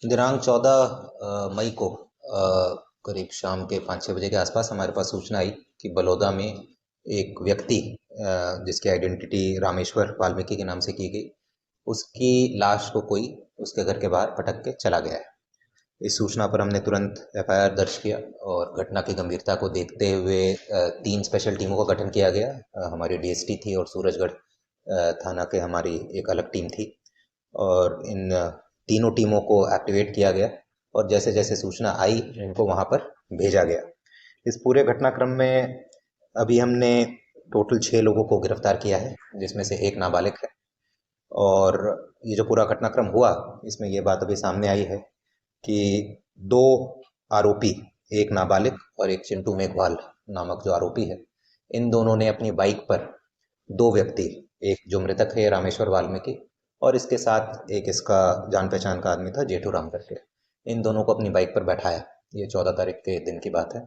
दिनांक 14 मई को करीब शाम के 5-6 बजे के आसपास हमारे पास सूचना आई कि बलौदा में एक व्यक्ति जिसकी आइडेंटिटी रामेश्वर वाल्मीकि के नाम से की गई, उसकी लाश को कोई उसके घर के बाहर पटक के चला गया है। इस सूचना पर हमने तुरंत एफआईआर दर्ज किया और घटना की गंभीरता को देखते हुए 3 स्पेशल टीमों का गठन किया गया। हमारी डीएसटी थी और सूरजगढ़ थाना के हमारी एक अलग टीम थी और इन तीनों टीमों को एक्टिवेट किया गया और जैसे जैसे सूचना आई इनको वहाँ पर भेजा गया। इस पूरे घटनाक्रम में अभी हमने टोटल 6 लोगों को गिरफ्तार किया है, जिसमें से एक नाबालिग है। और ये जो पूरा घटनाक्रम हुआ, इसमें ये बात अभी सामने आई है कि 2 आरोपी, एक नाबालिग और एक चिंटू मेघवाल नामक जो आरोपी है, इन दोनों ने अपनी बाइक पर 2 व्यक्ति, एक जो मृतक है रामेश्वर वाल्मीकि और इसके साथ एक इसका जान पहचान का आदमी था जेठू राम करके, इन दोनों को अपनी बाइक पर बैठाया। ये 14 तारीख के दिन की बात है।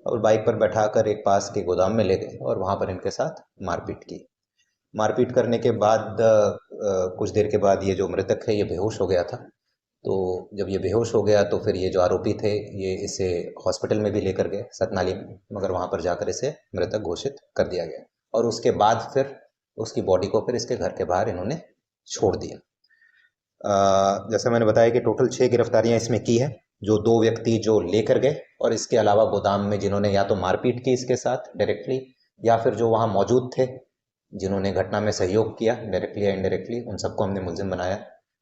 और बाइक पर बैठाकर एक पास के गोदाम में ले गए और वहाँ पर इनके साथ मारपीट की। मारपीट करने के बाद कुछ देर के बाद ये जो मृतक है ये बेहोश हो गया था। तो जब ये बेहोश हो गया तो फिर ये जो आरोपी थे ये इसे हॉस्पिटल में भी लेकर गए सतनाली में, मगर वहाँ पर जाकर इसे मृतक घोषित कर दिया गया और उसके बाद फिर उसकी बॉडी को फिर इसके घर के बाहर इन्होंने छोड़ दिया। जैसे मैंने बताया कि टोटल 6 गिरफ्तारियां इसमें की है, जो 2 व्यक्ति जो लेकर गए और इसके अलावा गोदाम में जिन्होंने या तो मारपीट की इसके साथ डायरेक्टली या फिर जो वहाँ मौजूद थे जिन्होंने घटना में सहयोग किया डायरेक्टली या इनडायरेक्टली, उन सबको हमने मुलजिम बनाया।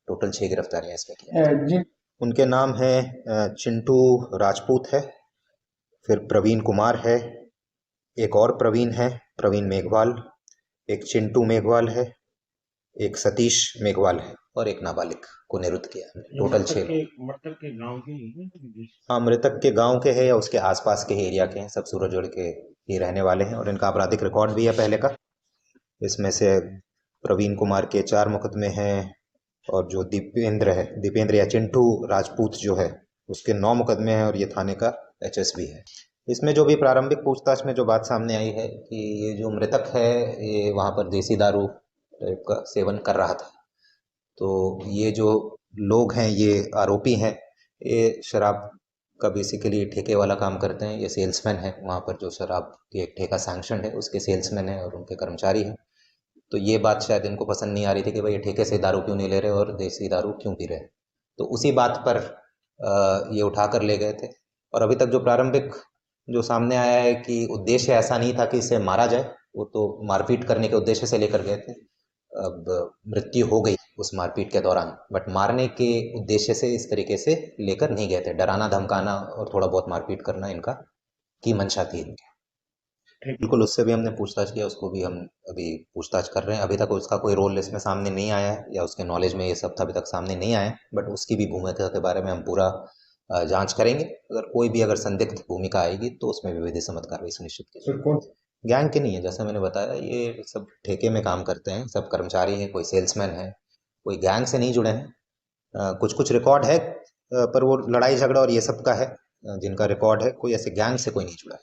टोटल 6 गिरफ्तारियां इसमें की हैं। उनके नाम है चिंटू राजपूत है, फिर प्रवीण कुमार है, एक और प्रवीण है, प्रवीण मेघवाल, एक चिंटू मेघवाल है, एक सतीश मेघवाल है और एक नाबालिग को निरुद्ध किया हमने। टोटल 6। मृतक के गांव के ही हैं? हाँ, मृतक के गांव के हैं या उसके आसपास के ही एरिया के हैं, सब सूरजगढ़ के ही रहने वाले हैं और इनका आपराधिक रिकॉर्ड भी है पहले का। इसमें से प्रवीण कुमार के 4 मुकदमे हैं और जो दीपेंद्र या चिंटू राजपूत जो है उसके 9 मुकदमे हैं और ये थाने का एचएस भी है। इसमें जो भी प्रारंभिक पूछताछ में जो बात सामने आई है कि ये जो मृतक है ये वहाँ पर देसी दारू टाइप का सेवन कर रहा था। तो ये जो लोग हैं, ये आरोपी हैं, ये शराब का बेसिकली ठेके वाला काम करते हैं। ये सेल्समैन है, वहाँ पर जो शराब की एक ठेका सैंक्शन है उसके सेल्समैन है और उनके कर्मचारी हैं। तो ये बात शायद इनको पसंद नहीं आ रही थी कि भाई ये ठेके से दारू क्यों नहीं ले रहे और देसी दारू क्यों पी रहे हैं। तो उसी बात पर ये उठा कर ले गए थे और अभी तक जो प्रारंभिक जो सामने आया है कि उद्देश्य ऐसा नहीं था कि इसे मारा जाए, वो तो मारपीट करने के उद्देश्य से लेकर गए थे। अब मृत्यु हो गई उस मारपीट के दौरान, बट मारने के उद्देश्य से इस तरीके से लेकर नहीं गए थे। डराना धमकाना और थोड़ा बहुत मारपीट करना इनका की मंशा थी इनकी। बिल्कुल, उससे भी हमने पूछताछ किया, उसको भी हम अभी पूछताछ कर रहे हैं। अभी तक उसका कोई रोल इसमें सामने नहीं आया है या उसके नॉलेज में ये सब अभी तक सामने नहीं आया है, बट उसकी भी भूमिका के बारे में हम पूरा जांच करेंगे। अगर कोई भी अगर संदिग्ध भूमिका आएगी तो उसमें भी विधि सम्मत कार्रवाई सुनिश्चित की जाएगी। गैंग के नहीं है, जैसा मैंने बताया, ये सब ठेके में काम करते हैं, सब कर्मचारी हैं, कोई सेल्समैन है, कोई गैंग से नहीं जुड़े हैं। कुछ कुछ रिकॉर्ड है पर वो लड़ाई झगड़ा और ये सब का है जिनका रिकॉर्ड है, कोई ऐसे गैंग से कोई नहीं जुड़ा है।